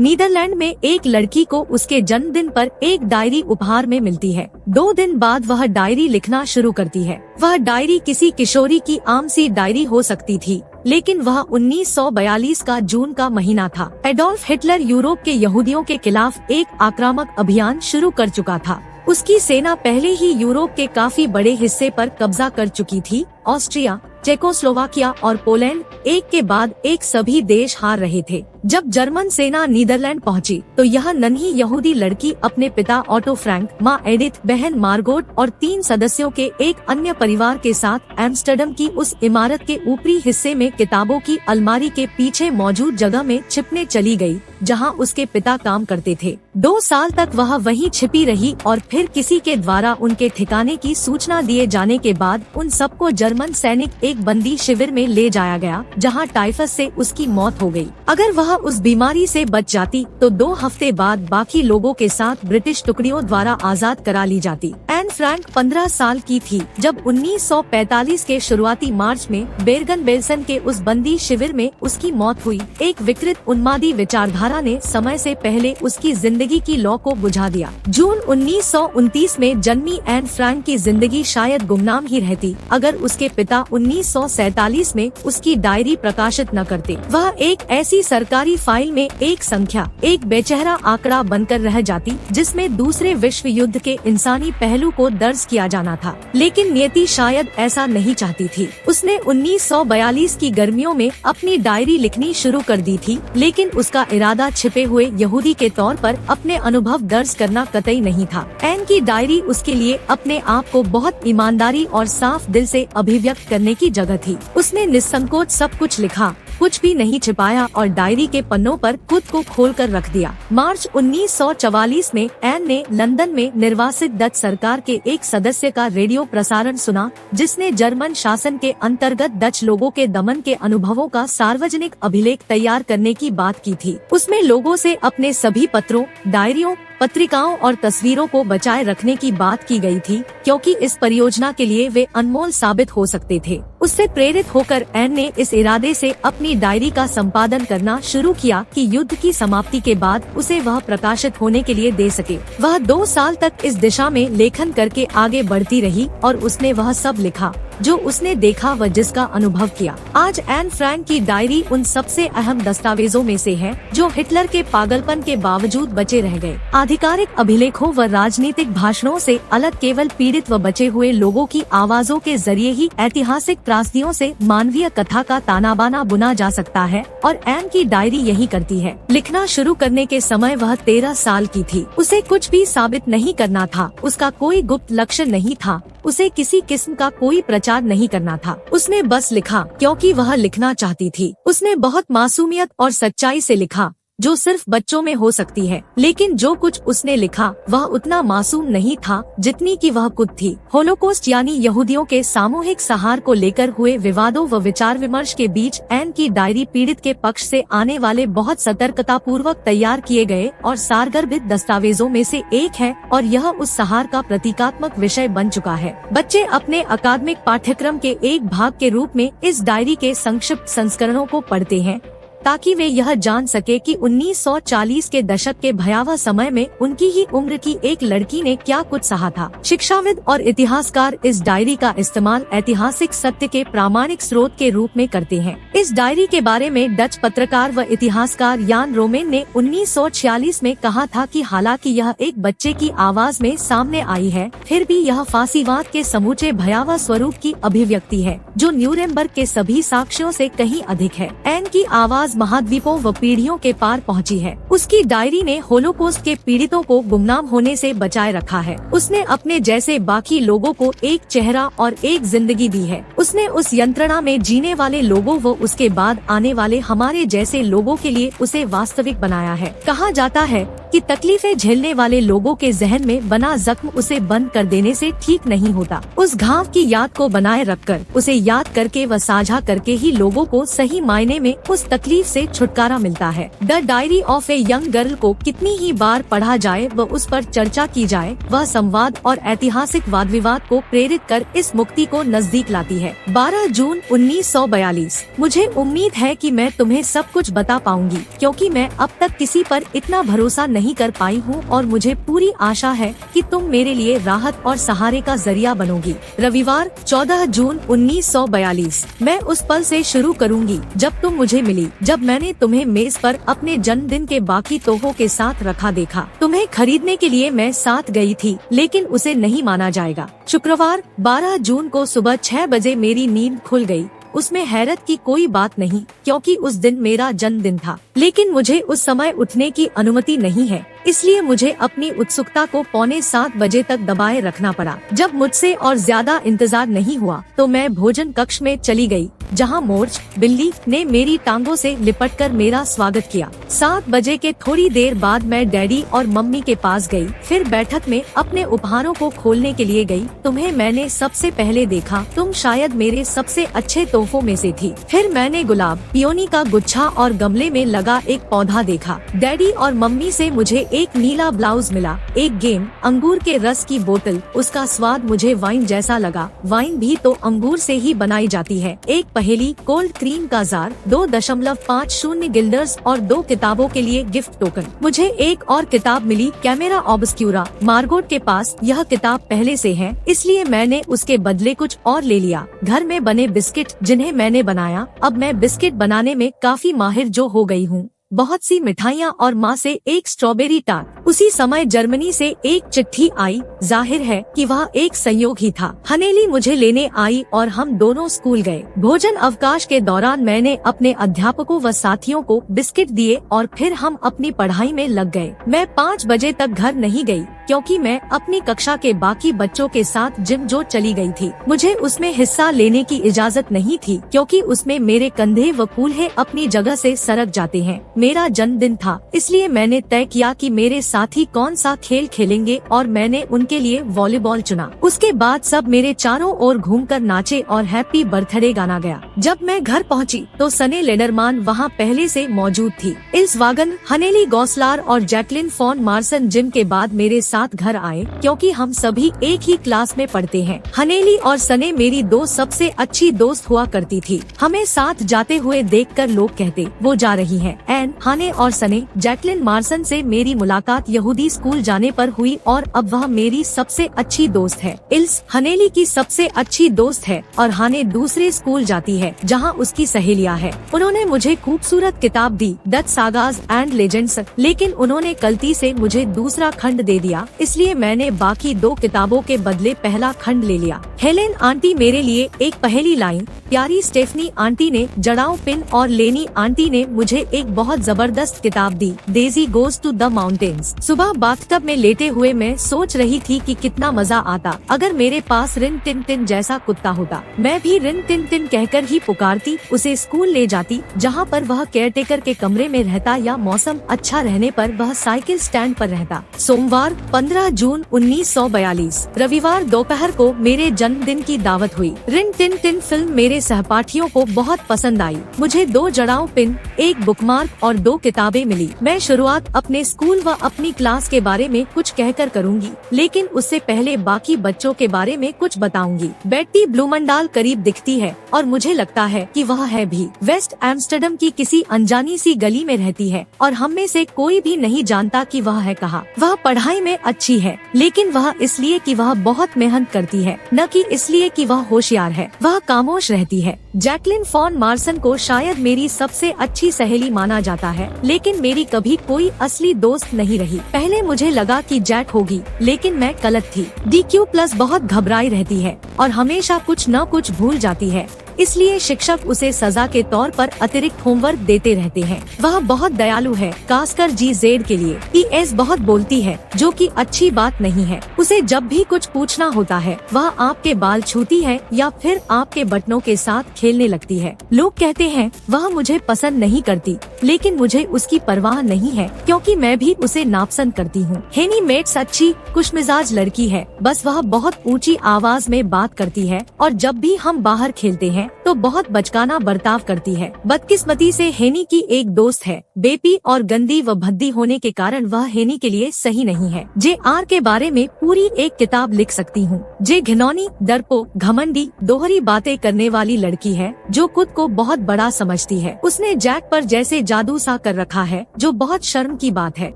Netherlands में एक लड़की को उसके जन्मदिन पर एक डायरी उपहार में मिलती है। 2 दिन बाद वह डायरी लिखना शुरू करती है। वह डायरी किसी किशोरी की आम सी डायरी हो सकती थी, लेकिन वह 1942 का जून का महीना था। एडोल्फ हिटलर यूरोप के यहूदियों के खिलाफ एक आक्रामक अभियान शुरू कर चुका था। उसकी सेना पहले ही यूरोप के काफी बड़े हिस्से पर कब्जा कर चुकी थी। ऑस्ट्रिया, चेकोस्लोवाकिया और पोलैंड एक के बाद एक सभी देश हार रहे थे। जब जर्मन सेना नीदरलैंड पहुंची, तो यह नन्ही यहूदी लड़की अपने पिता ऑटो फ्रैंक, माँ एडिथ, बहन मार्गोट और 3 सदस्यों के एक अन्य परिवार के साथ एम्स्टर्डम की उस इमारत के ऊपरी हिस्से में किताबों की अलमारी के पीछे मौजूद जगह में छिपने चली गई, जहां उसके पिता काम करते थे। 2 साल तक वह वहीं छिपी रही और फिर किसी के द्वारा उनके ठिकाने की सूचना दिए जाने के बाद उन सबको जर्मन सैनिक एक बंदी शिविर में ले जाया गया, जहां टाइफस से उसकी मौत हो गई। अगर वह उस बीमारी से बच जाती तो 2 हफ्ते बाद बाकी लोगों के साथ ब्रिटिश टुकड़ियों द्वारा आजाद करा ली जाती। एन फ्रैंक 15 साल की थी जब 1945 के शुरुआती मार्च में बेर्गन बेल्सन के उस बंदी शिविर में उसकी मौत हुई। एक विकृत उन्मादी विचारधारा ने समय से पहले उसकी जिंदगी की लौ को बुझा दिया। जून 1929 में जन्मी एन फ्रैंक की जिंदगी शायद गुमनाम ही रहती अगर उसके पिता 1947 में उसकी डायरी प्रकाशित न करते। वह एक ऐसी सरकारी फाइल में एक संख्या, एक बेचेहरा आंकड़ा बनकर रह जाती जिसमें दूसरे विश्व युद्ध के इंसानी पहलू को दर्ज किया जाना था। लेकिन नियति शायद ऐसा नहीं चाहती थी। उसने 1942 की गर्मियों में अपनी डायरी लिखनी शुरू कर दी थी, लेकिन उसका इरादा छिपे हुए यहूदी के तौर पर अपने अनुभव दर्ज करना कतई नहीं था। एन की डायरी उसके लिए अपने आप को बहुत ईमानदारी और साफ दिल से अभिव्यक्त करने की जगह थी। उसने निस्संकोच सब कुछ लिखा, कुछ भी नहीं छिपाया और डायरी के पन्नों पर खुद को खोलकर रख दिया। मार्च 1944 में एन ने लंदन में निर्वासित डच सरकार के एक सदस्य का रेडियो प्रसारण सुना, जिसने जर्मन शासन के अंतर्गत डच लोगों के दमन के अनुभवों का सार्वजनिक अभिलेख तैयार करने की बात की थी। उसमें लोगों से अपने सभी पत्रों, डायरियों, पत्रिकाओं और तस्वीरों को बचाए रखने की बात की गई थी, क्योंकि इस परियोजना के लिए वे अनमोल साबित हो सकते थे। उससे प्रेरित होकर एन ने इस इरादे से अपनी डायरी का संपादन करना शुरू किया कि युद्ध की समाप्ति के बाद उसे वह प्रकाशित होने के लिए दे सके। वह 2 साल तक इस दिशा में लेखन करके आगे बढ़ती रही और उसने वह सब लिखा जो उसने देखा व जिसका अनुभव किया। आज एन फ्रैंक की डायरी उन सबसे अहम दस्तावेजों में से है जो हिटलर के पागलपन के बावजूद बचे रह गए। आधिकारिक अभिलेखों व राजनीतिक भाषणों से अलग केवल पीड़ित व बचे हुए लोगों की आवाजों के जरिए ही ऐतिहासिक त्रासदियों से मानवीय कथा का तानाबाना बुना जा सकता है, और एन की डायरी यही करती है। लिखना शुरू करने के समय वह 13 साल की थी। उसे कुछ भी साबित नहीं करना था, उसका कोई गुप्त लक्ष्य नहीं था, उसे किसी किस्म का कोई प्रचार नहीं करना था। उसने बस लिखा क्योंकि वह लिखना चाहती थी। उसने बहुत मासूमियत और सच्चाई से लिखा, जो सिर्फ बच्चों में हो सकती है। लेकिन जो कुछ उसने लिखा वह उतना मासूम नहीं था जितनी कि वह खुद थी। होलोकॉस्ट यानी यहूदियों के सामूहिक संहार को लेकर हुए विवादों व विचार विमर्श के बीच एन की डायरी पीड़ित के पक्ष से आने वाले बहुत सतर्कता पूर्वक तैयार किए गए और सारगर्भित दस्तावेजों में से एक है, और यह उस संहार का प्रतीकात्मक विषय बन चुका है। बच्चे अपने अकादमिक पाठ्यक्रम के एक भाग के रूप में इस डायरी के संक्षिप्त संस्करणों को पढ़ते हैं, ताकि वे यह जान सके कि 1940 के दशक के भयावह समय में उनकी ही उम्र की एक लड़की ने क्या कुछ सहा था। शिक्षाविद और इतिहासकार इस डायरी का इस्तेमाल ऐतिहासिक सत्य के प्रामाणिक स्रोत के रूप में करते हैं। इस डायरी के बारे में डच पत्रकार व इतिहासकार यान रोमेन ने 1946 में कहा था कि हालांकि यह एक बच्चे की आवाज में सामने आई है, फिर भी यह फांसीवाद के समूचे भयावह स्वरूप की अभिव्यक्ति है, जो न्यूरेमबर्ग के सभी साक्ष्यों से कहीं अधिक है। एन की आवाज महाद्वीपों व पीढ़ियों के पार पहुंची है। उसकी डायरी ने होलोकॉस्ट के पीड़ितों को गुमनाम होने से बचाए रखा है। उसने अपने जैसे बाकी लोगों को एक चेहरा और एक जिंदगी दी है। उसने उस यंत्रणा में जीने वाले लोगों व उसके बाद आने वाले हमारे जैसे लोगों के लिए उसे वास्तविक बनाया है। कहा जाता है कि तकलीफें झेलने वाले लोगों के जहन में बना जख्म उसे बंद कर देने से ठीक नहीं होता। उस घाव की याद को बनाए रखकर, उसे याद करके व साझा करके ही लोगों को सही मायने में उस तकलीफ से छुटकारा मिलता है। The diary of a young girl को कितनी ही बार पढ़ा जाए व उस पर चर्चा की जाए, वह संवाद और ऐतिहासिक वाद विवाद को प्रेरित कर इस मुक्ति को नजदीक लाती है। 12 जून 1942। मुझे उम्मीद है कि मैं तुम्हें सब कुछ बता पाऊंगी, क्योंकि मैं अब तक किसी पर इतना भरोसा नहीं कर पाई हूँ और मुझे पूरी आशा है कि तुम मेरे लिए राहत और सहारे का जरिया बनोगी। रविवार 14 जून 1942। मैं उस पल से शुरू करूंगी जब तुम मुझे मिली, जब मैंने तुम्हें मेज पर अपने जन्मदिन के बाकी तोहफों के साथ रखा देखा। तुम्हें खरीदने के लिए मैं साथ गई थी, लेकिन उसे नहीं माना जाएगा। शुक्रवार 12 जून को सुबह 6 बजे मेरी नींद खुल गई। उसमें हैरत की कोई बात नहीं, क्योंकि उस दिन मेरा जन्मदिन था, लेकिन मुझे उस समय उठने की अनुमति नहीं है, इसलिए मुझे अपनी उत्सुकता को 6:45 बजे तक दबाए रखना पड़ा। जब मुझसे और ज्यादा इंतजार नहीं हुआ तो मैं भोजन कक्ष में चली गई, जहां मोर्च बिल्ली ने मेरी टांगों से लिपटकर मेरा स्वागत किया। 7 बजे के थोड़ी देर बाद मैं डैडी और मम्मी के पास गई, फिर बैठक में अपने उपहारों को खोलने के लिए गई। तुम्हें मैंने सबसे पहले देखा, तुम शायद मेरे सबसे अच्छे तोहफों में से थी। फिर मैंने गुलाब, पियोनी का गुच्छा और गमले में लगा एक पौधा देखा। डैडी और मम्मी से मुझे एक नीला ब्लाउज मिला, एक गेम, अंगूर के रस की बोतल, उसका स्वाद मुझे वाइन जैसा लगा। वाइन भी तो अंगूर से ही बनाई जाती है। एक पहेली, कोल्ड क्रीम का जार, 2.50 गिल्डर्स और 2 किताबों के लिए गिफ्ट टोकन। मुझे एक और किताब मिली, कैमेरा ऑब्स्क्यूरा। मार्गोट के पास यह किताब पहले से है, इसलिए मैंने उसके बदले कुछ और ले लिया। घर में बने बिस्किट जिन्हें मैंने बनाया। अब मैं बिस्किट बनाने में काफी माहिर जो हो गई हूँ। बहुत सी मिठाइयाँ और माँ से एक स्ट्रॉबेरी टार्ट। उसी समय जर्मनी से एक चिट्ठी आई, जाहिर है कि वह एक संयोग ही था। हनेली मुझे लेने आई और हम दोनों स्कूल गए। भोजन अवकाश के दौरान मैंने अपने अध्यापकों व साथियों को बिस्किट दिए और फिर हम अपनी पढ़ाई में लग गए। मैं 5 बजे तक घर नहीं गई, क्योंकि मैं अपनी कक्षा के बाकी बच्चों के साथ जिम जो चली गई थी। मुझे उसमें हिस्सा लेने की इजाजत नहीं थी, क्योंकि उसमें मेरे कंधे व कूल्हे अपनी जगह से सरक जाते हैं। मेरा जन्मदिन था, इसलिए मैंने तय किया कि मेरे साथी कौन सा खेल खेलेंगे और मैंने उनके लिए वॉलीबॉल चुना। उसके बाद सब मेरे चारों ओर घूमकर नाचे और हैप्पी बर्थडे गाना गया। जब मैं घर पहुंची तो सने लेडरमान वहां पहले से मौजूद थी। इल्स वागन, हनेली गौसलार और जैकलिन फॉन मार्सन जिम के बाद मेरे साथ घर आए, क्योंकि हम सभी एक ही क्लास में पढ़ते हैं। हनेली और सने मेरी 2 सबसे अच्छी दोस्त हुआ करती थी। हमें साथ जाते हुए देखकर लोग कहते, वो जा रही है। एन, हाने और सने, जैकलिन मार्सन से मेरी मुलाकात यहूदी स्कूल जाने पर हुई और अब वह मेरी सबसे अच्छी दोस्त है। इल्स हनेली की सबसे अच्छी दोस्त है और हाने दूसरे स्कूल जाती है, जहां उसकी सहेलियां हैं। उन्होंने मुझे खूबसूरत किताब दी, डच सागास एंड लेजेंड्स, लेकिन उन्होंने गलती से मुझे दूसरा खंड दे दिया, इसलिए मैंने बाकी 2 किताबों के बदले पहला खंड ले लिया। हेलेन आंटी मेरे लिए एक पहेली लाइन, प्यारी स्टेफनी आंटी ने जड़ाऊ पिन और लेनी आंटी ने मुझे एक बहुत जबरदस्त किताब दी, Daisy goes to the mountains. सुबह बाथटब में लेटे हुए मैं सोच रही थी कि कितना मजा आता अगर मेरे पास रिन टिन टिन जैसा कुत्ता होता। मैं भी रिन टिन टिन कहकर ही पुकारती, उसे स्कूल ले जाती, जहाँ पर वह केयरटेकर के कमरे में रहता या मौसम अच्छा रहने पर वह साइकिल स्टैंड पर रहता। सोमवार 15 जून 1942। रविवार दोपहर को मेरे जन्मदिन की दावत हुई। रिन टिन टिन फिल्म मेरे सहपाठियों को बहुत पसंद आई। मुझे 2 जड़ाऊ पिन, एक बुकमार्क और 2 किताबें मिली। मैं शुरुआत अपने स्कूल व अपनी क्लास के बारे में कुछ कहकर करूंगी, लेकिन उससे पहले बाकी बच्चों के बारे में कुछ बताऊंगी। बेट्टी ब्लूमंडाल करीब दिखती है और मुझे लगता है कि वह है भी। वेस्ट एम्स्टर्डम की किसी अनजानी सी गली में रहती है और हम में से कोई भी नहीं जानता कि वह है कहाँ। वह पढ़ाई में अच्छी है, लेकिन वह इसलिए कि वह बहुत मेहनत करती है, न कि इसलिए कि वह होशियार है। वह खामोश रहती है। जैकलिन फॉन मार्सन को शायद मेरी सबसे अच्छी सहेली माना जाता है, लेकिन मेरी कभी कोई असली दोस्त नहीं रही। पहले मुझे लगा कि जैक होगी, लेकिन मैं गलत थी। DQ+ बहुत घबराई रहती है और हमेशा कुछ न कुछ भूल जाती है। इसलिए शिक्षक उसे सजा के तौर पर अतिरिक्त होमवर्क देते रहते हैं। वह बहुत दयालु है, खासकर GZ के लिए। ES बहुत बोलती है, जो कि अच्छी बात नहीं है। उसे जब भी कुछ पूछना होता है वह आपके बाल छूती है या फिर आपके बटनों के साथ खेलने लगती है। लोग कहते हैं वह मुझे पसंद नहीं करती, लेकिन मुझे उसकी परवाह नहीं है क्योंकि मैं भी उसे नापसंद करती हूँ। हेनी मेट्स अच्छी खुशमिजाज लड़की है, बस वह बहुत ऊंची आवाज में बात करती है और जब भी हम बाहर खेलते हैं तो बहुत बचकाना बर्ताव करती है। बदकिस्मती से हेनी की एक दोस्त है, बेपी और गंदी व भद्दी होने के कारण वह हेनी के लिए सही नहीं है। JR के बारे में पूरी एक किताब लिख सकती हूँ। जे घिनौनी, डरपोक, घमंडी, दोहरी बातें करने वाली लड़की है जो खुद को बहुत बड़ा समझती है। उसने जैक पर जैसे जादू सा कर रखा है, जो बहुत शर्म की बात है।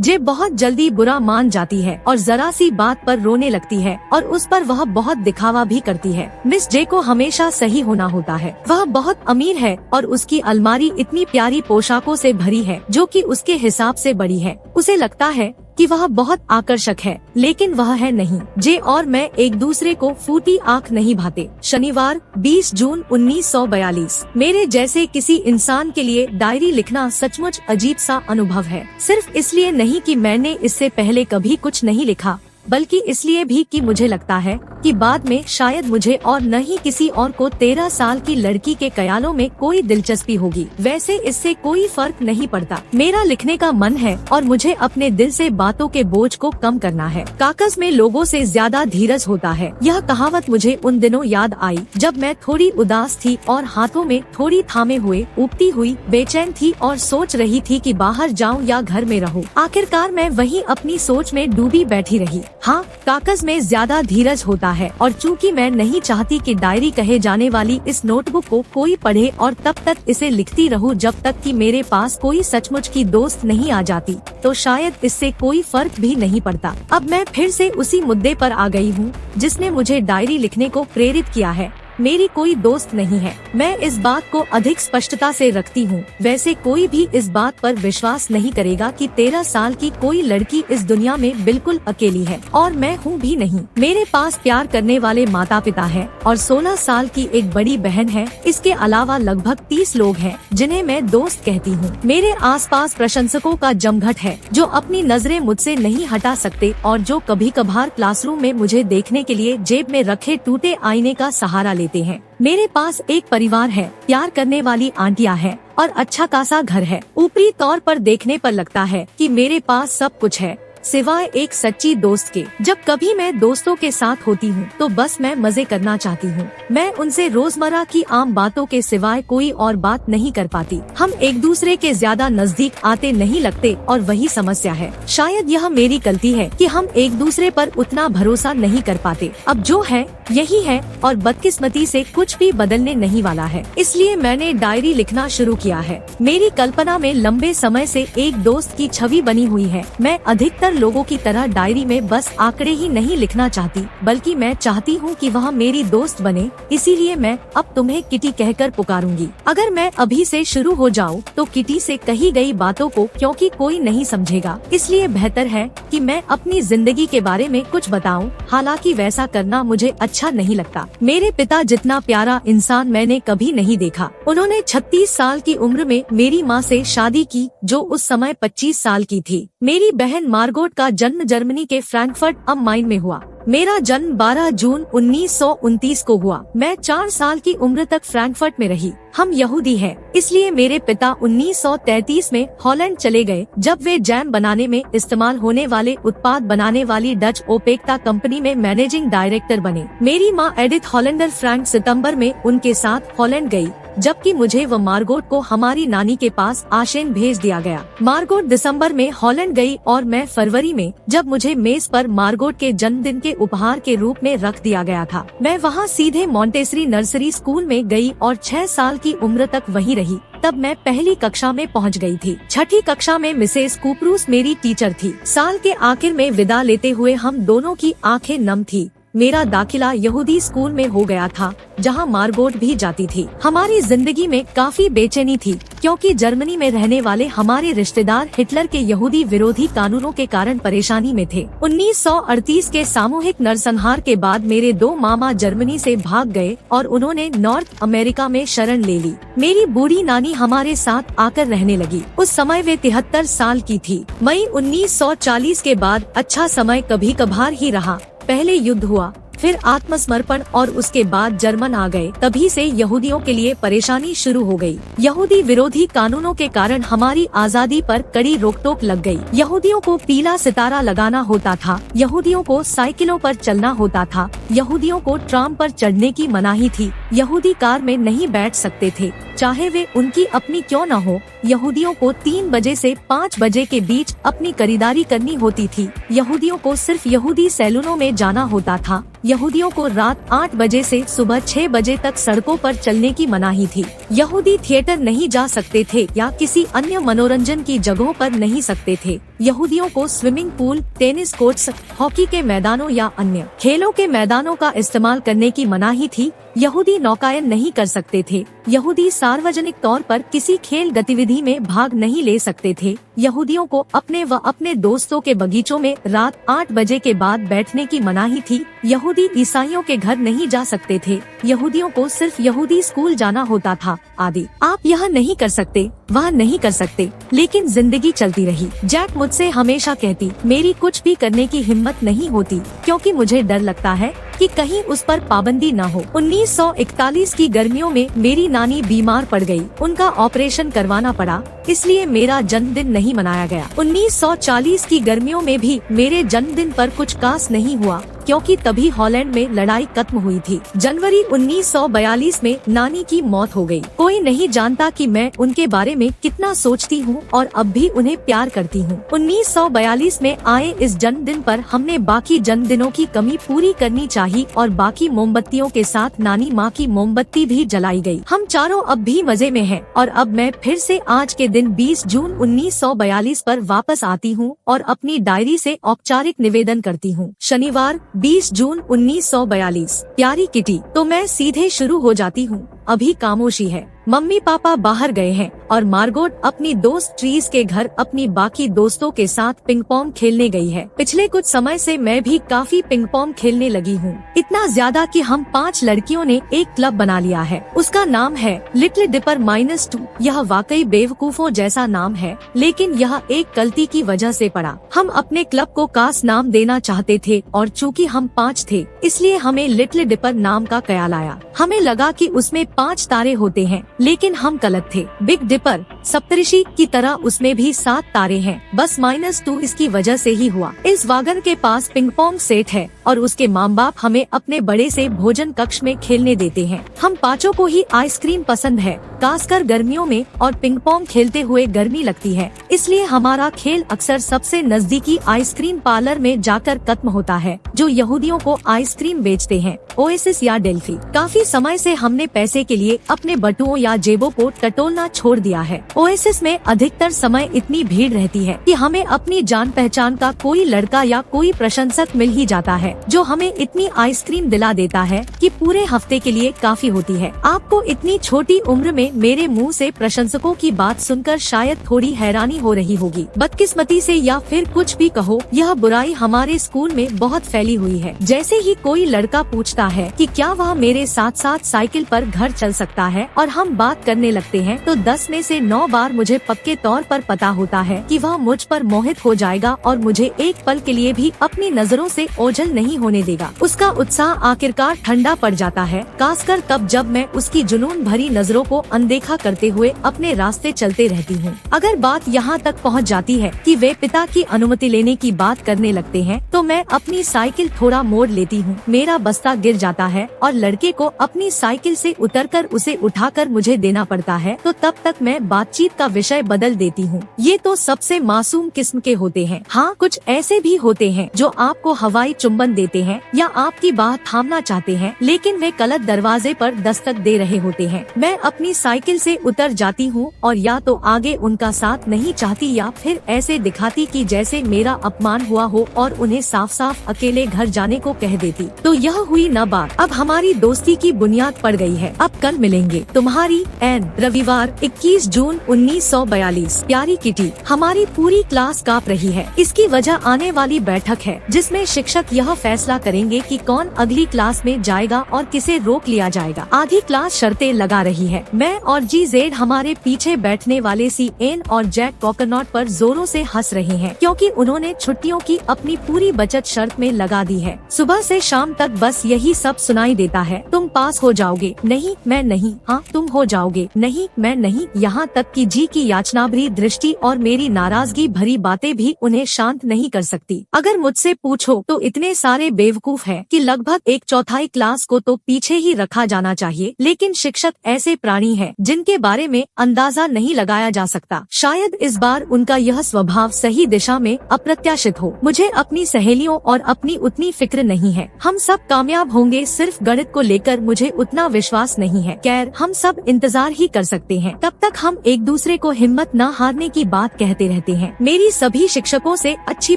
जे बहुत जल्दी बुरा मान जाती है और जरा सी बात पर रोने लगती है और उस पर वह बहुत दिखावा भी करती है। मिस जे को हमेशा सही होना होता है। वह बहुत अमीर है और उसकी अलमारी इतनी प्यारी पोशाकों से भरी है जो कि उसके हिसाब से बड़ी है। उसे लगता है कि वह बहुत आकर्षक है, लेकिन वह है नहीं। जे और मैं एक दूसरे को फूटी आंख नहीं भाते। शनिवार 20 जून 1942। मेरे जैसे किसी इंसान के लिए डायरी लिखना सचमुच अजीब सा अनुभव है। सिर्फ इसलिए नहीं कि मैंने इससे पहले कभी कुछ नहीं लिखा, बल्कि इसलिए भी कि मुझे लगता है कि बाद में शायद मुझे और न ही किसी और को 13 साल की लड़की के ख्यालों में कोई दिलचस्पी होगी। वैसे इससे कोई फर्क नहीं पड़ता। मेरा लिखने का मन है और मुझे अपने दिल से बातों के बोझ को कम करना है। कागज में लोगों से ज्यादा धीरज होता है। यह कहावत मुझे उन दिनों याद आई जब मैं थोड़ी उदास थी और हाथों में थोड़ी थामे हुए उबती हुई बेचैन थी और सोच रही थी कि बाहर जाऊं या घर में रहूं। आखिरकार मैं वहीं अपनी सोच में डूबी बैठी रही। हाँ, कागज में ज्यादा धीरज होता है और चूंकि मैं नहीं चाहती कि डायरी कहे जाने वाली इस नोटबुक को कोई पढ़े और तब तक इसे लिखती रहूं जब तक कि मेरे पास कोई सचमुच की दोस्त नहीं आ जाती, तो शायद इससे कोई फर्क भी नहीं पड़ता। अब मैं फिर से उसी मुद्दे पर आ गई हूँ जिसने मुझे डायरी लिखने को प्रेरित किया है। मेरी कोई दोस्त नहीं है। मैं इस बात को अधिक स्पष्टता से रखती हूँ। वैसे कोई भी इस बात पर विश्वास नहीं करेगा कि 13 साल की कोई लड़की इस दुनिया में बिल्कुल अकेली है, और मैं हूँ भी नहीं। मेरे पास प्यार करने वाले माता पिता हैं और 16 साल की एक बड़ी बहन है। इसके अलावा लगभग 30 लोग हैं जिन्हें मैं दोस्त कहती हूँ। मेरे आसपास प्रशंसकों का जमघट है जो अपनी नजरें मुझसे नहीं हटा सकते और जो कभी कभार क्लासरूम में मुझे देखने के लिए जेब में रखे टूटे आईने का सहारा लेते हैं। मेरे पास एक परिवार है, प्यार करने वाली आंटियां हैं और अच्छा खासा घर है। ऊपरी तौर पर देखने पर लगता है कि मेरे पास सब कुछ है सिवाय एक सच्ची दोस्त के। जब कभी मैं दोस्तों के साथ होती हूँ तो बस मैं मजे करना चाहती हूँ। मैं उनसे रोजमर्रा की आम बातों के सिवाय कोई और बात नहीं कर पाती। हम एक दूसरे के ज्यादा नजदीक आते नहीं लगते और वही समस्या है। शायद यह मेरी गलती है कि हम एक दूसरे पर उतना भरोसा नहीं कर पाते। अब जो है यही है और बदकिस्मती से कुछ भी बदलने नहीं वाला है। इसलिए मैंने डायरी लिखना शुरू किया है। मेरी कल्पना में लंबे समय से एक दोस्त की छवि बनी हुई है। मैं अधिकतर लोगों की तरह डायरी में बस आंकड़े ही नहीं लिखना चाहती, बल्कि मैं चाहती हूँ कि वह मेरी दोस्त बने। इसीलिए मैं अब तुम्हें किटी कहकर पुकारूंगी। अगर मैं अभी से शुरू हो जाऊँ तो किटी से कही गई बातों को क्योंकि कोई नहीं समझेगा, इसलिए बेहतर है कि मैं अपनी जिंदगी के बारे में कुछ बताऊं। हालांकि वैसा करना मुझे अच्छा नहीं लगता। मेरे पिता जितना प्यारा इंसान मैंने कभी नहीं देखा। उन्होंने 36 साल की उम्र में मेरी माँ से शादी की जो उस समय 25 साल की थी। मेरी बहन मार्गोट का जन्म जर्मनी के फ्रैंकफर्ट am माइन में हुआ। मेरा जन्म 12 जून 1929 को हुआ। मैं 4 साल की उम्र तक फ्रैंकफर्ट में रही। हम यहूदी हैं, इसलिए मेरे पिता 1933 में हॉलैंड चले गए जब वे जैम बनाने में इस्तेमाल होने वाले उत्पाद बनाने वाली डच ओपेक्टा कंपनी में मैनेजिंग डायरेक्टर बने। मेरी माँ एडिथ हॉलैंडर फ्रैंक सितंबर में उनके साथ हॉलैंड गई, जबकि मुझे व मार्गोट को हमारी नानी के पास आशेन भेज दिया गया। मार्गोट दिसंबर में हॉलैंड गई और मैं फरवरी में, जब मुझे मेज पर मार्गोट के जन्मदिन के उपहार के रूप में रख दिया गया था। मैं वहाँ सीधे मॉन्टेसरी नर्सरी स्कूल में गई और 6 साल की उम्र तक वहीं रही। तब मैं पहली कक्षा में पहुंच गई थी। छठी कक्षा में मिसेस कूपरूस मेरी टीचर थी। साल के आखिर में विदा लेते हुए हम दोनों की आंखें नम थी। मेरा दाखिला यहूदी स्कूल में हो गया था जहां मार्गोट भी जाती थी। हमारी जिंदगी में काफी बेचैनी थी क्योंकि जर्मनी में रहने वाले हमारे रिश्तेदार हिटलर के यहूदी विरोधी कानूनों के कारण परेशानी में थे। 1938 के सामूहिक नरसंहार के बाद मेरे 2 मामा जर्मनी से भाग गए और उन्होंने नॉर्थ अमेरिका में शरण ले ली। मेरी बूढ़ी नानी हमारे साथ आकर रहने लगी। उस समय वे 73 साल की थी। मई 1940 के बाद अच्छा समय कभी कभार ही रहा। पहले युद्ध हुआ, फिर आत्मसमर्पण और उसके बाद जर्मन आ गए। तभी से यहूदियों के लिए परेशानी शुरू हो गई। यहूदी विरोधी कानूनों के कारण हमारी आजादी पर कड़ी रोकटोक लग गई। यहूदियों को पीला सितारा लगाना होता था, यहूदियों को साइकिलों पर चलना होता था, यहूदियों को ट्राम पर चढ़ने की मनाही थी, यहूदी कार में नहीं बैठ सकते थे, चाहे वे उनकी अपनी क्यों न हो। यहूदियों को 3 बजे से 5 बजे के बीच अपनी खरीदारी करनी होती थी। यहूदियों को सिर्फ यहूदी सैलूनों में जाना होता था। यहूदियों को रात 8 बजे से सुबह 6 बजे तक सड़कों पर चलने की मनाही थी। यहूदी थिएटर नहीं जा सकते थे या किसी अन्य मनोरंजन की जगहों पर नहीं सकते थे। यहूदियों को swimming pool, tennis courts, hockey के मैदानों या अन्य खेलों के मैदानों का इस्तेमाल करने की मनाही थी। यहूदी नौकायन नहीं कर सकते थे। यहूदी सार्वजनिक तौर पर किसी खेल गतिविधि में भाग नहीं ले सकते थे। यहूदियों को अपने व अपने दोस्तों के बगीचों में रात 8 बजे के बाद बैठने की मनाही थी। यहूदी ईसाइयों के घर नहीं जा सकते थे। यहूदियों को सिर्फ यहूदी स्कूल जाना होता था आदि। आप यह नहीं कर सकते, वह नहीं कर सकते, लेकिन जिंदगी चलती रही। जैक मुझसे हमेशा कहती, मेरी कुछ भी करने की हिम्मत नहीं होती क्योंकि मुझे डर लगता है कि कहीं उस पर पाबंदी न हो। 1941 की गर्मियों में मेरी नानी बीमार पड़ गई। उनका ऑपरेशन करवाना पड़ा, इसलिए मेरा जन्मदिन नहीं मनाया गया। 1940 की गर्मियों में भी मेरे जन्मदिन पर कुछ खास नहीं हुआ क्योंकि तभी हॉलैंड में लड़ाई खत्म हुई थी। जनवरी 1942 में नानी की मौत हो गई। कोई नहीं जानता कि मैं उनके बारे में कितना सोचती हूँ और अब भी उन्हें प्यार करती हूँ। 1942 में आए इस जन्मदिन पर हमने बाकी जन्मदिनों की कमी पूरी करनी चाहिए और बाकी मोमबत्तियों के साथ नानी माँ की मोमबत्ती भी जलाई गई। हम चारों अब भी मजे में हैं और अब मैं फिर से आज के दिन 20 जून 1942 पर वापस आती हूँ और अपनी डायरी से औपचारिक निवेदन करती हूँ। शनिवार 20 जून 1942। प्यारी किटी, तो मैं सीधे शुरू हो जाती हूँ। अभी खामोशी है। मम्मी पापा बाहर गए हैं और मार्गोट अपनी दोस्त ट्रीज के घर अपनी बाकी दोस्तों के साथ पिंग पोंग खेलने गई है। पिछले कुछ समय से मैं भी काफी पिंग पोंग खेलने लगी हूँ, इतना ज्यादा कि हम 5 लड़कियों ने एक क्लब बना लिया है। उसका नाम है लिटिल डिपर -2। यह वाकई बेवकूफों जैसा नाम है, लेकिन यह एक गलती की वजह से पड़ा। हम अपने क्लब को कास नाम देना चाहते थे और चूँकि हम 5 थे, इसलिए हमें लिटिल डिपर नाम का ख्याल आया। हमें लगा कि उसमें 5 तारे होते हैं, लेकिन हम गलत थे। बिग डिपर सप्तऋषि की तरह उसमें भी 7 तारे हैं, बस -2 इसकी वजह से ही हुआ। इस वागन के पास पिंग पोंग सेट है और उसके माँ बाप हमें अपने बड़े से भोजन कक्ष में खेलने देते हैं। हम 5 को ही आइसक्रीम पसंद है, खासकर गर्मियों में, और पिंग पोंग खेलते हुए गर्मी लगती है, इसलिए हमारा खेल अक्सर सबसे नजदीकी आइसक्रीम पार्लर में जाकर खत्म होता है जो यहूदियों को आइसक्रीम बेचते हैं, ओएसिस या डेल्फी। काफी समय से हमने पैसे के लिए अपने बटुओं या जेबों को टटोलना छोड़ दिया है। ओएसिस में अधिकतर समय इतनी भीड़ रहती है कि हमें अपनी जान पहचान का कोई लड़का या कोई प्रशंसक मिल ही जाता है जो हमें इतनी आइसक्रीम दिला देता है कि पूरे हफ्ते के लिए काफी होती है। आपको इतनी छोटी उम्र में मेरे मुंह से प्रशंसकों की बात सुनकर शायद थोड़ी हैरानी हो रही होगी। बदकिस्मती से या फिर कुछ भी कहो, यह बुराई हमारे स्कूल में बहुत फैली हुई है। जैसे ही कोई लड़का पूछता है कि क्या वह मेरे साथ साथ साइकिल पर घर चल सकता है और हम बात करने लगते हैं, तो 10 में से 9 बार मुझे पक्के तौर पर पता होता है कि वह मुझ पर मोहित हो जाएगा और मुझे एक पल के लिए भी अपनी नजरों से ओझल नहीं होने देगा। उसका उत्साह आखिरकार ठंडा पड़ जाता है, खासकर तब जब मैं उसकी जुनून भरी नजरों को अनदेखा करते हुए अपने रास्ते चलते रहती हूँ। अगर बात यहाँ तक पहुँच जाती है कि वे पिता की अनुमति लेने की बात करने लगते हैं, तो मैं अपनी साइकिल थोड़ा मोड़ लेती हूँ। मेरा बस्ता गिर जाता है और लड़के को अपनी साइकिल से उतरकर उसे उठाकर मुझे मुझे देना पड़ता है तो तब तक मैं बातचीत का विषय बदल देती हूँ। ये तो सबसे मासूम किस्म के होते हैं। हाँ, कुछ ऐसे भी होते हैं जो आपको हवाई चुंबन देते हैं या आपकी बात थामना चाहते हैं, लेकिन वे गलत दरवाजे पर दस्तक दे रहे होते हैं। मैं अपनी साइकिल से उतर जाती हूँ और या तो आगे उनका साथ नहीं चाहती या फिर ऐसे दिखाती कि जैसे मेरा अपमान हुआ हो और उन्हें साफ साफ अकेले घर जाने को कह देती। तो यह हुई न बात। अब हमारी दोस्ती की बुनियाद पड़ गई है। अब कल मिलेंगे। तुम्हारी एन। रविवार 21 जून 1942। प्यारी किटी, हमारी पूरी क्लास कांप रही है। इसकी वजह आने वाली बैठक है जिसमें शिक्षक यह फैसला करेंगे कि कौन अगली क्लास में जाएगा और किसे रोक लिया जाएगा। आधी क्लास शर्तें लगा रही है। मैं और GZ हमारे पीछे बैठने वाले CN और जैक कॉकरनॉट पर जोरों से हंस रहे हैं क्योंकि उन्होंने छुट्टियों की अपनी पूरी बचत शर्त में लगा दी है। सुबह से शाम तक बस यही सब सुनाई देता है। तुम पास हो जाओगे। नहीं, मैं नहीं। हाँ, तुम हो जाओगे। नहीं, मैं नहीं। यहाँ तक कि जी की याचना भरी दृष्टि और मेरी नाराजगी भरी बातें भी उन्हें शांत नहीं कर सकती। अगर मुझसे पूछो तो इतने सारे बेवकूफ हैं कि लगभग 1/4 क्लास को तो पीछे ही रखा जाना चाहिए, लेकिन शिक्षक ऐसे प्राणी हैं जिनके बारे में अंदाजा नहीं लगाया जा सकता। शायद इस बार उनका यह स्वभाव सही दिशा में अप्रत्याशित हो। मुझे अपनी सहेलियों और अपनी उतनी फिक्र नहीं है। हम सब कामयाब होंगे, सिर्फ गणित को लेकर मुझे उतना विश्वास नहीं है। खैर, हम सब इंतजार ही कर सकते हैं। तब तक हम एक दूसरे को हिम्मत न हारने की बात कहते रहते हैं। मेरी सभी शिक्षकों से अच्छी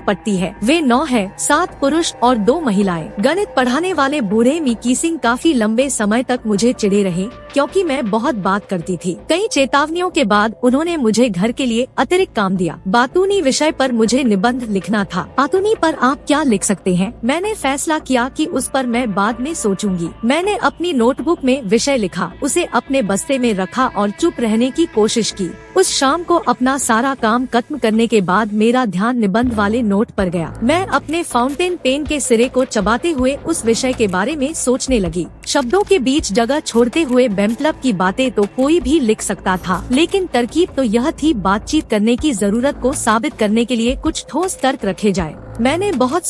पटती है। वे 9 है, 7 पुरुष और 2 महिलाएं। गणित पढ़ाने वाले बूढ़े मिकी सिंह काफी लंबे समय तक मुझे चिढ़े रहे क्योंकि मैं बहुत बात करती थी। कई चेतावनियों के बाद उन्होंने मुझे घर के लिए अतिरिक्त काम दिया। बातूनी विषय पर मुझे निबंध लिखना था। बातूनी पर आप क्या लिख सकते हैं? मैंने फैसला किया कि उस पर मैं बाद में सोचूंगी। मैंने अपनी नोटबुक में विषय लिखा, उसे अपने बस्ते में रखा और चुप रहने की कोशिश की। उस शाम को अपना सारा काम खत्म करने के बाद मेरा ध्यान निबंध वाले नोट पर गया। मैं अपने फाउंटेन पेन के सिरे को चबाते हुए उस विषय के बारे में सोचने लगी। शब्दों के बीच जगह छोड़ते हुए बेमतलब की बातें तो कोई भी लिख सकता था, लेकिन तरकीब तो यह थी बातचीत करने की जरूरत को साबित करने के लिए कुछ ठोस तर्क रखे जाए। मैंने बहुत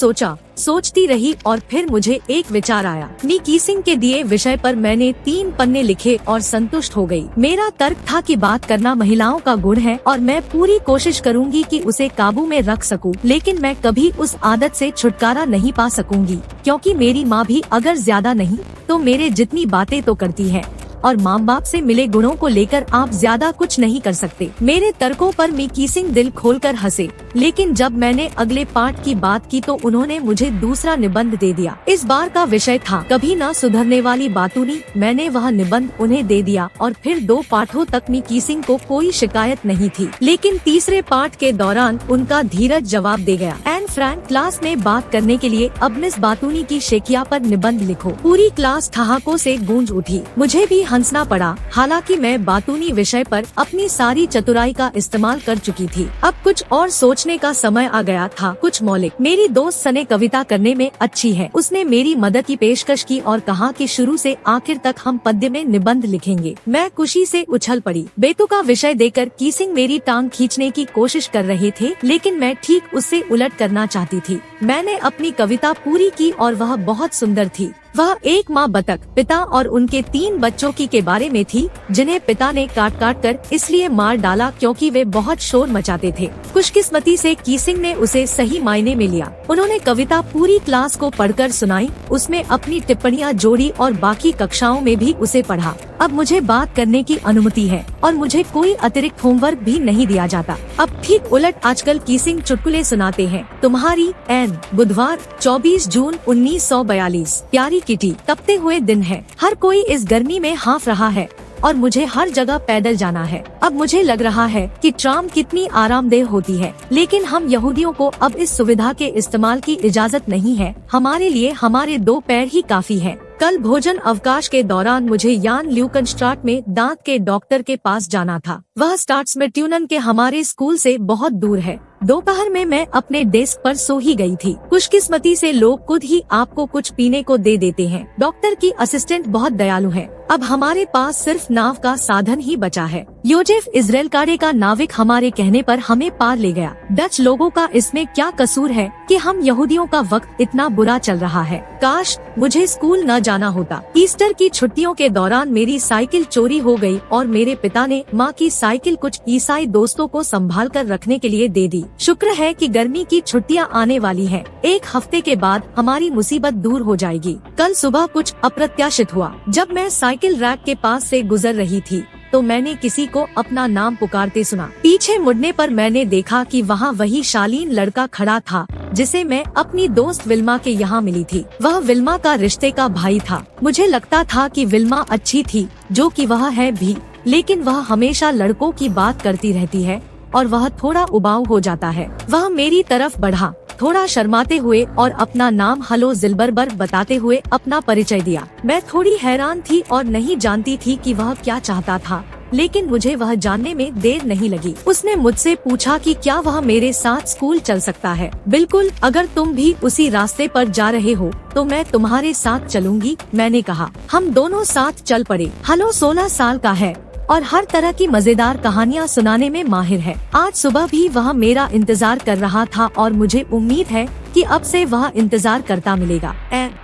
सोचती रही और फिर मुझे एक विचार आया। मिकी सिंह के दिए विषय पर मैंने 3 पन्ने लिखे और संतुष्ट हो गई। मेरा तर्क था कि बात करना महिलाओं का गुण है और मैं पूरी कोशिश करूंगी कि उसे काबू में रख सकूं, लेकिन मैं कभी उस आदत से छुटकारा नहीं पा सकूंगी क्योंकि मेरी माँ भी अगर ज्यादा नहीं तो मेरे जितनी बातें तो करती है और माँ बाप से मिले गुणों को लेकर आप ज्यादा कुछ नहीं कर सकते। मेरे तर्कों पर मिकी सिंह दिल खोलकर हंसे, लेकिन जब मैंने अगले पाठ की बात की तो उन्होंने मुझे दूसरा निबंध दे दिया। इस बार का विषय था कभी न सुधरने वाली बातूनी। मैंने वह निबंध उन्हें दे दिया और फिर 2 पाठों तक मिकी सिंह को कोई शिकायत नहीं थी, लेकिन तीसरे पाठ के दौरान उनका धीरज जवाब दे गया। एन फ्रैंक, क्लास में बात करने के लिए अब मिस बातूनी की शेखिया पर निबंध लिखो। पूरी क्लास ठहाकों से गूंज उठी। मुझे भी हंसना पड़ा, हालांकि मैं बातूनी विषय पर अपनी सारी चतुराई का इस्तेमाल कर चुकी थी। अब कुछ और सोचने का समय आ गया था। कुछ मौलिक। मेरी दोस्त सने कविता करने में अच्छी है। उसने मेरी मदद की पेशकश की और कहा कि शुरू से आखिर तक हम पद्य में निबंध लिखेंगे। मैं खुशी से उछल पड़ी। बेतुका विषय देकर की सिंह मेरी टांग खींचने की कोशिश कर रहे थे, लेकिन मैं ठीक उससे उलट करना चाहती थी। मैंने अपनी कविता पूरी की और वह बहुत सुंदर थी। वह एक माँ बतख, पिता और उनके 3 बच्चों की के बारे में थी, जिन्हें पिता ने काट कर इसलिए मार डाला क्योंकि वे बहुत शोर मचाते थे। खुशकिस्मती से की सिंह ने उसे सही मायने में लिया। उन्होंने कविता पूरी क्लास को पढ़कर सुनाई, उसमें अपनी टिप्पणियाँ जोड़ी और बाकी कक्षाओं में भी उसे पढ़ा। अब मुझे बात करने की अनुमति है और मुझे कोई अतिरिक्त होमवर्क भी नहीं दिया जाता। अब ठीक उलट आजकल की सिंह चुटकुले सुनाते हैं। तुम्हारी एन। बुधवार 24 जून 1942। प्यारी किटी, तपते हुए दिन है। हर कोई इस गर्मी में हांफ रहा है और मुझे हर जगह पैदल जाना है। अब मुझे लग रहा है कि ट्राम कितनी आरामदेह होती है, लेकिन हम यहूदियों को अब इस सुविधा के इस्तेमाल की इजाजत नहीं है। हमारे लिए हमारे 2 पैर ही काफी है। कल भोजन अवकाश के दौरान मुझे यान ल्यूकनस्ट्राट में दांत के डॉक्टर के पास जाना था। वह स्टार्ट्समेट्यूनन के हमारे स्कूल से बहुत दूर है। दोपहर में मैं अपने डेस्क पर सो ही गई थी। खुशकिस्मती से लोग खुद ही आपको कुछ पीने को दे देते हैं। डॉक्टर की असिस्टेंट बहुत दयालु है। अब हमारे पास सिर्फ नाव का साधन ही बचा है। योजेफ इजराइल कारे का नाविक हमारे कहने पर हमें पार ले गया। डच लोगों का इसमें क्या कसूर है कि हम यहूदियों का वक्त इतना बुरा चल रहा है। काश मुझे स्कूल न जाना होता। ईस्टर की छुट्टियों के दौरान मेरी साइकिल चोरी हो गई और मेरे पिता ने माँ की साइकिल कुछ ईसाई दोस्तों को संभाल कर रखने के लिए दे दी। शुक्र है कि गर्मी की छुट्टियाँ आने वाली है। 1 हफ्ते के बाद हमारी मुसीबत दूर हो जाएगी। कल सुबह कुछ अप्रत्याशित हुआ। जब मैं साइकिल रैक के पास से गुजर रही थी तो मैंने किसी को अपना नाम पुकारते सुना। पीछे मुड़ने पर मैंने देखा कि वहाँ वही शालीन लड़का खड़ा था जिसे मैं अपनी दोस्त विल्मा के यहाँ मिली थी। वह विल्मा का रिश्ते का भाई था। मुझे लगता था कि विल्मा अच्छी थी, जो कि वह है भी, लेकिन वह हमेशा लड़कों की बात करती रहती है और वह थोड़ा उबाऊ हो जाता है। वह मेरी तरफ बढ़ा, थोड़ा शर्माते हुए और अपना नाम हलो जिल्बरबर बताते हुए अपना परिचय दिया। मैं थोड़ी हैरान थी और नहीं जानती थी कि वह क्या चाहता था, लेकिन मुझे वह जानने में देर नहीं लगी। उसने मुझसे पूछा कि क्या वह मेरे साथ स्कूल चल सकता है। बिल्कुल, अगर तुम भी उसी रास्ते पर जा रहे हो तो मैं तुम्हारे साथ चलूंगी, मैंने कहा। हम दोनों साथ चल पड़े। हलो 16 साल का है और हर तरह की मजेदार कहानियाँ सुनाने में माहिर है। आज सुबह भी वह मेरा इंतजार कर रहा था और मुझे उम्मीद है कि अब से वह इंतजार करता मिलेगा।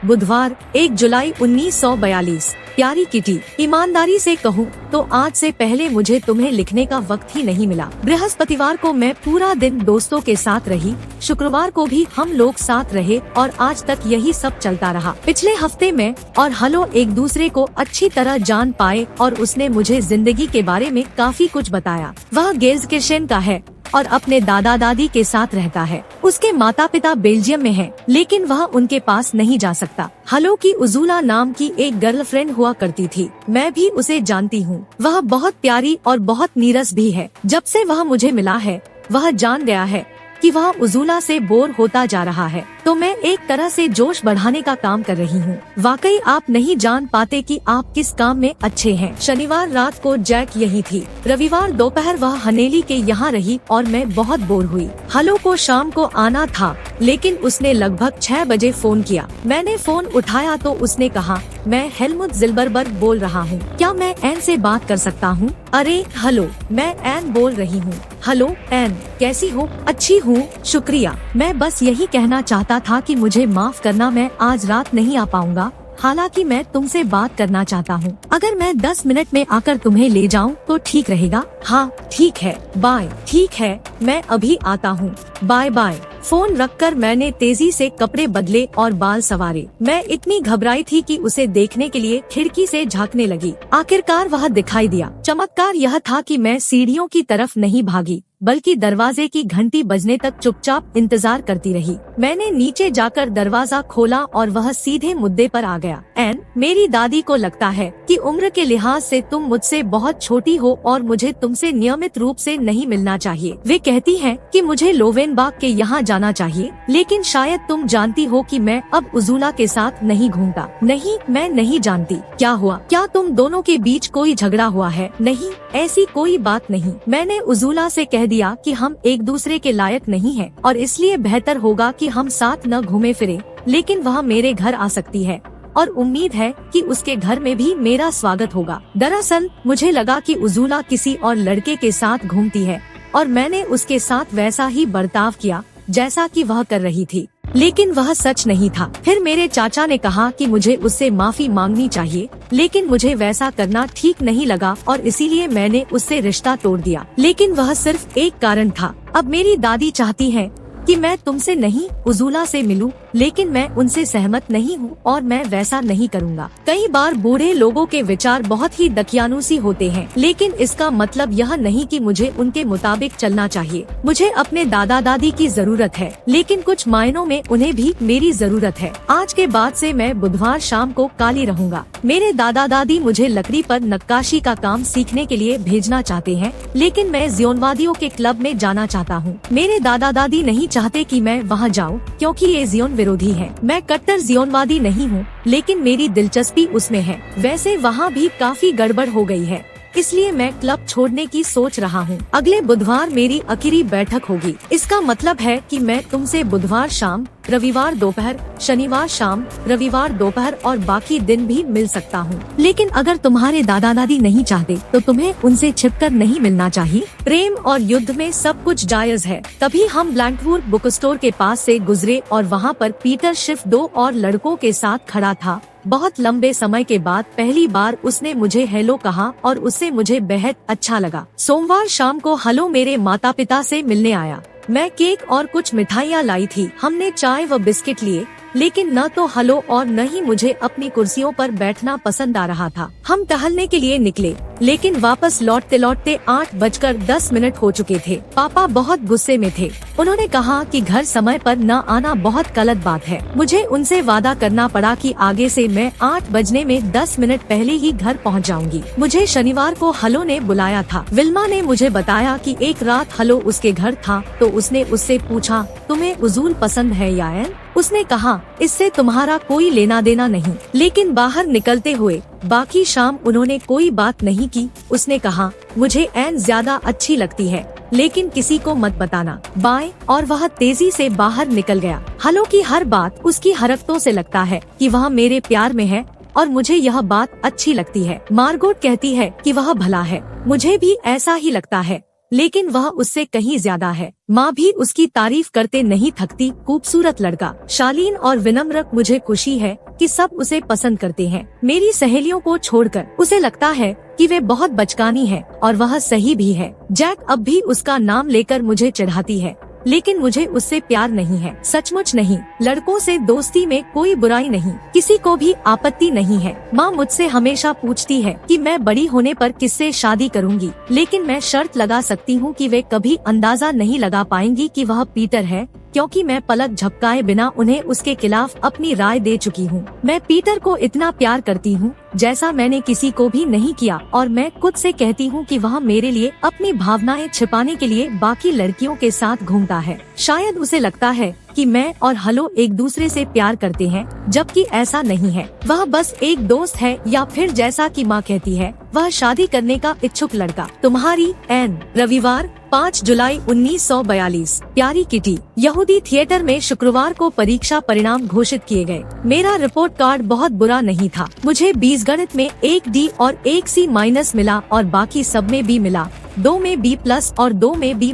बुधवार 1 जुलाई 1942। प्यारी किटी, ईमानदारी से कहूँ तो आज से पहले मुझे तुम्हें लिखने का वक्त ही नहीं मिला। बृहस्पतिवार को मैं पूरा दिन दोस्तों के साथ रही, शुक्रवार को भी हम लोग साथ रहे और आज तक यही सब चलता रहा। पिछले हफ्ते में और हलो एक दूसरे को अच्छी तरह जान पाए और उसने मुझे जिंदगी के बारे में काफी कुछ बताया। वह गेल्सेंकिर्चेन का है और अपने दादा दादी के साथ रहता है। उसके माता पिता बेल्जियम में हैं, लेकिन वह उनके पास नहीं जा सकता। हलो की उजूला नाम की एक गर्लफ्रेंड हुआ करती थी। मैं भी उसे जानती हूँ। वह बहुत प्यारी और बहुत नीरस भी है। जब से वह मुझे मिला है, वह जान गया है कि वह उजूला से बोर होता जा रहा है, तो मैं एक तरह से जोश बढ़ाने का काम कर रही हूँ। वाकई आप नहीं जान पाते कि आप किस काम में अच्छे हैं। शनिवार रात को जैक यही थी। रविवार दोपहर वह हनेली के यहाँ रही और मैं बहुत बोर हुई। हलो को शाम को आना था, लेकिन उसने लगभग 6 बजे फोन किया। मैंने फोन उठाया तो उसने कहा, मैं हेलमुट जिल्बरबर बोल रहा हूँ, क्या मैं एन से बात कर सकता हूँ? अरे हलो, मैं एन बोल रही हूँ। हलो एन, कैसी हो? अच्छी हूँ, शुक्रिया। मैं बस यही कहना चाहता था कि मुझे माफ करना, मैं आज रात नहीं आ पाऊंगा। हालांकि मैं तुमसे बात करना चाहता हूँ। अगर मैं 10 मिनट में आकर तुम्हें ले जाऊँ तो ठीक रहेगा? हाँ ठीक है, बाय। ठीक है, मैं अभी आता हूँ, बाय बाय। फोन रखकर मैंने तेजी से कपड़े बदले और बाल संवारे। मैं इतनी घबराई थी कि उसे देखने के लिए खिड़की से झांकने लगी। आखिरकार वह दिखाई दिया। चमत्कार यह था कि मैं सीढ़ियों की तरफ नहीं भागी, बल्कि दरवाजे की घंटी बजने तक चुपचाप इंतजार करती रही। मैंने नीचे जाकर दरवाजा खोला और वह सीधे मुद्दे पर आ गया। एन, मेरी दादी को लगता है कि उम्र के लिहाज से तुम मुझसे बहुत छोटी हो और मुझे तुमसे नियमित रूप से नहीं मिलना चाहिए। वे कहती हैं कि मुझे लोवेनबाग के यहाँ जाना चाहिए, लेकिन शायद तुम जानती हो कि मैं अब उजूला के साथ नहीं घूमता। नहीं, मैं नहीं जानती। क्या हुआ? क्या तुम दोनों के बीच कोई झगड़ा हुआ है? नहीं, ऐसी कोई बात नहीं। मैंने उजूला से कह दिया कि हम एक दूसरे के लायक नहीं हैं और इसलिए बेहतर होगा कि हम साथ न घूमे फिरे, लेकिन वह मेरे घर आ सकती है और उम्मीद है कि उसके घर में भी मेरा स्वागत होगा। दरअसल मुझे लगा कि उजूला किसी और लड़के के साथ घूमती है और मैंने उसके साथ वैसा ही बर्ताव किया जैसा कि वह कर रही थी, लेकिन वह सच नहीं था। फिर मेरे चाचा ने कहा कि मुझे उससे माफी मांगनी चाहिए, लेकिन मुझे वैसा करना ठीक नहीं लगा और इसीलिए मैंने उससे रिश्ता तोड़ दिया। लेकिन वह सिर्फ एक कारण था। अब मेरी दादी चाहती है कि मैं तुमसे नहीं उजूला से मिलूं, लेकिन मैं उनसे सहमत नहीं हूँ और मैं वैसा नहीं करूँगा। कई बार बूढ़े लोगों के विचार बहुत ही दकियानूसी होते हैं, लेकिन इसका मतलब यह नहीं कि मुझे उनके मुताबिक चलना चाहिए। मुझे अपने दादा दादी की जरूरत है, लेकिन कुछ मायनों में उन्हें भी मेरी जरूरत है। आज के बाद से मैं बुधवार शाम को काली रहूँगा। मेरे दादा दादी मुझे लकड़ी पर नक्काशी का काम सीखने के लिए भेजना चाहते हैं, लेकिन मैं जियोनवादियों के क्लब में जाना चाहता हूँ। मेरे दादा दादी नहीं चाहते कि मैं वहाँ जाऊँ क्योंकि ये जियोन विरोधी है। मैं कट्टर जियोनवादी नहीं हूँ, लेकिन मेरी दिलचस्पी उसमें है। वैसे वहाँ भी काफी गड़बड़ हो गई है। इसलिए मैं क्लब छोड़ने की सोच रहा हूँ। अगले बुधवार मेरी आखिरी बैठक होगी। इसका मतलब है कि मैं तुमसे बुधवार शाम, रविवार दोपहर, शनिवार शाम, रविवार दोपहर और बाकी दिन भी मिल सकता हूँ। लेकिन अगर तुम्हारे दादा दादी नहीं चाहते तो तुम्हें उनसे छिपकर नहीं मिलना चाहिए। प्रेम और युद्ध में सब कुछ जायज है। तभी हम ब्लैंकवुड बुक स्टोर के पास से गुजरे और वहाँ पर पीटर सिर्फ 2 और लड़कों के साथ खड़ा था। बहुत लंबे समय के बाद पहली बार उसने मुझे हेलो कहा और उससे मुझे बेहद अच्छा लगा। सोमवार शाम को हलो मेरे माता पिता से मिलने आया। मैं केक और कुछ मिठाइयाँ लाई थी। हमने चाय व बिस्किट लिए, लेकिन न तो हलो और न ही मुझे अपनी कुर्सियों पर बैठना पसंद आ रहा था। हम टहलने के लिए निकले, लेकिन वापस लौटते लौटते 8:10 हो चुके थे। पापा बहुत गुस्से में थे। उन्होंने कहा कि घर समय पर न आना बहुत गलत बात है। मुझे उनसे वादा करना पड़ा कि आगे से मैं 8 बजने में 10 मिनट पहले ही घर पहुंच जाऊंगी। मुझे शनिवार को हलो ने बुलाया था। विल्मा ने मुझे बताया कि एक रात हलो उसके घर था तो उसने उससे पूछा, तुम्हें उजूल पसंद है यायन? उसने कहा, इससे तुम्हारा कोई लेना देना नहीं। लेकिन बाहर निकलते हुए बाकी शाम उन्होंने कोई बात नहीं की। उसने कहा, मुझे ऐन ज्यादा अच्छी लगती है, लेकिन किसी को मत बताना। बाय। और वह तेजी से बाहर निकल गया। हलो की हर बात उसकी हरकतों से लगता है कि वह मेरे प्यार में है और मुझे यह बात अच्छी लगती है। मार्गोट कहती है कि वह भला है। मुझे भी ऐसा ही लगता है, लेकिन वह उससे कहीं ज्यादा है। माँ भी उसकी तारीफ करते नहीं थकती। खूबसूरत लड़का, शालीन और विनम्र। मुझे खुशी है कि सब उसे पसंद करते हैं, मेरी सहेलियों को छोड़कर। उसे लगता है कि वे बहुत बचकानी है और वह सही भी है। जैक अब भी उसका नाम लेकर मुझे चिढ़ाती है, लेकिन मुझे उससे प्यार नहीं है, सचमुच नहीं। लड़कों से दोस्ती में कोई बुराई नहीं, किसी को भी आपत्ति नहीं है। माँ मुझसे हमेशा पूछती है कि मैं बड़ी होने पर किससे शादी करूंगी, लेकिन मैं शर्त लगा सकती हूँ कि वे कभी अंदाजा नहीं लगा पाएंगी कि वह पीटर है, क्योंकि मैं पलक झपकाए बिना उन्हें उसके खिलाफ अपनी राय दे चुकी हूँ। मैं पीटर को इतना प्यार करती हूँ जैसा मैंने किसी को भी नहीं किया, और मैं खुद से कहती हूँ कि वह मेरे लिए अपनी भावनाएं छिपाने के लिए बाकी लड़कियों के साथ घूमता है। शायद उसे लगता है कि मैं और हलो एक दूसरे से प्यार करते हैं, जबकि ऐसा नहीं है। वह बस एक दोस्त है, या फिर जैसा कि माँ कहती है, वह शादी करने का इच्छुक लड़का। तुम्हारी एन। रविवार 5 जुलाई 1942। प्यारी किटी, यहूदी थिएटर में शुक्रवार को परीक्षा परिणाम घोषित किए गए। मेरा रिपोर्ट कार्ड बहुत बुरा नहीं था। मुझे बीजगणित में 1 D और 1 C- मिला और बाकी सब में B मिला। 2 में B+ और 2 में B-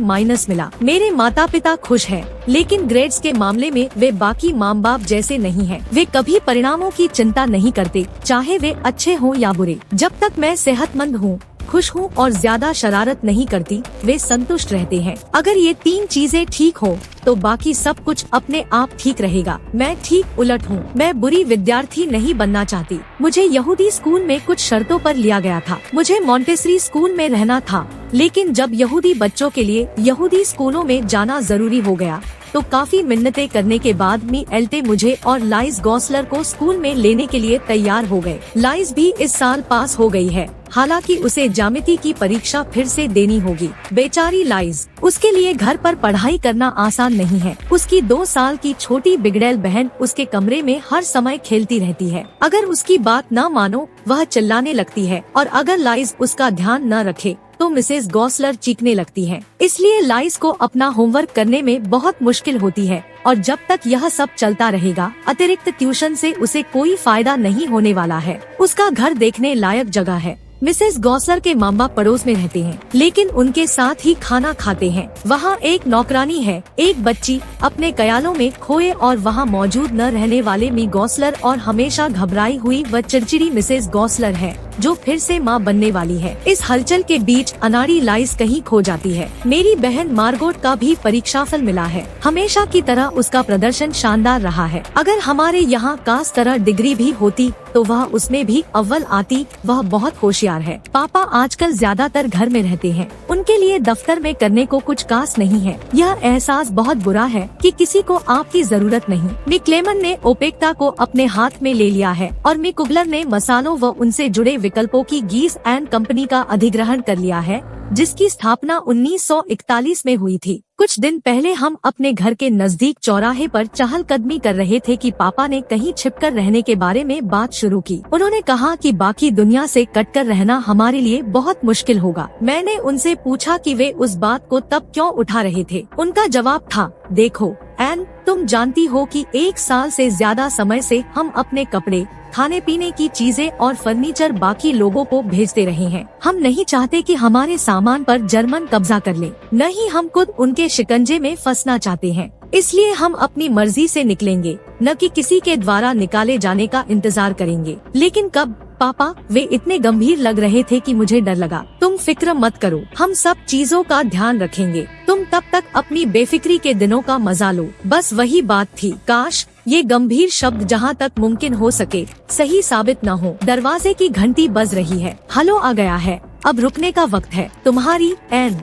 मिला। मेरे माता पिता खुश हैं, लेकिन ग्रेड्स के मामले में वे बाकी माँ बाप जैसे नहीं हैं। वे कभी परिणामों की चिंता नहीं करते, चाहे वे अच्छे हों या बुरे। जब तक मैं सेहतमंद हूँ, खुश हूँ और ज्यादा शरारत नहीं करती, वे संतुष्ट रहते हैं। अगर ये 3 चीजें ठीक हो तो बाकी सब कुछ अपने आप ठीक रहेगा। मैं ठीक उलट हूँ। मैं बुरी विद्यार्थी नहीं बनना चाहती। मुझे यहूदी स्कूल में कुछ शर्तों पर लिया गया था। मुझे मॉन्टेसरी स्कूल में रहना था, लेकिन जब यहूदी बच्चों के लिए यहूदी स्कूलों में जाना जरूरी हो गया तो काफी मिन्नतें करने के बाद मी एल्टे मुझे और लाइज गॉसलर को स्कूल में लेने के लिए तैयार हो गए। लाइज भी इस साल पास हो गई है, हालांकि उसे ज्यामिति की परीक्षा फिर से देनी होगी। बेचारी लाइज, उसके लिए घर पर पढ़ाई करना आसान नहीं है। उसकी 2 साल की छोटी बिगड़ैल बहन उसके कमरे में हर समय खेलती रहती है। अगर उसकी बात न मानो, वह चिल्लाने लगती है, और अगर लाइज उसका ध्यान न रखे तो मिसेस गॉसलर चीखने लगती हैं। इसलिए लाइज को अपना होमवर्क करने में बहुत मुश्किल होती है, और जब तक यह सब चलता रहेगा, अतिरिक्त ट्यूशन से उसे कोई फायदा नहीं होने वाला है। उसका घर देखने लायक जगह है। मिसेस गॉसलर के माँ बाप पड़ोस में रहते हैं, लेकिन उनके साथ ही खाना खाते हैं। वहाँ एक नौकरानी है, एक बच्ची अपने कयालों में खोए और वहाँ मौजूद न रहने वाले मी गॉसलर और हमेशा घबराई हुई व चिड़चिड़ी मिसेस गॉसलर है, जो फिर से माँ बनने वाली है। इस हलचल के बीच अनाड़ी लाइज कहीं खो जाती है। मेरी बहन मार्गोट का भी परीक्षाफल मिला है। हमेशा की तरह उसका प्रदर्शन शानदार रहा है। अगर हमारे यहाँ कास तरह डिग्री भी होती तो वह उसमें भी अव्वल आती। वह बहुत होशियार है। पापा आजकल ज्यादातर घर में रहते हैं। उनके लिए दफ्तर में करने को कुछ खास नहीं है। यह एहसास बहुत बुरा है कि किसी को आपकी जरूरत नहीं। मी क्लेमन ने ओपेक्टा को अपने हाथ में ले लिया है, और मी कुगलर ने मसालों व उनसे जुड़े विकल्पों की गीस एंड कंपनी का अधिग्रहण कर लिया है, जिसकी स्थापना 1941 में हुई थी। कुछ दिन पहले हम अपने घर के नजदीक चौराहे पर चहलकदमी कर रहे थे कि पापा ने कहीं छिपकर रहने के बारे में बात शुरू की। उन्होंने कहा कि बाकी दुनिया से कटकर रहना हमारे लिए बहुत मुश्किल होगा। मैंने उनसे पूछा कि वे उस बात को तब क्यों उठा रहे थे। उनका जवाब था, देखो एन, तुम जानती हो कि 1 साल से ज्यादा समय से हम अपने कपड़े, खाने पीने की चीजें और फर्नीचर बाकी लोगों को भेजते रहे हैं। हम नहीं चाहते कि हमारे सामान पर जर्मन कब्जा कर ले, न ही हम खुद उनके शिकंजे में फंसना चाहते हैं। इसलिए हम अपनी मर्जी से निकलेंगे, न कि किसी के द्वारा निकाले जाने का इंतजार करेंगे। लेकिन कब पापा? वे इतने गंभीर लग रहे थे कि मुझे डर लगा। तुम फिक्र मत करो, हम सब चीजों का ध्यान रखेंगे। तुम तब तक अपनी बेफिक्री के दिनों का मजा लो। बस वही बात थी, काश ये गंभीर शब्द जहाँ तक मुमकिन हो सके सही साबित न हो। दरवाजे की घंटी बज रही है। हलो आ गया है, अब रुकने का वक्त है। तुम्हारी एन।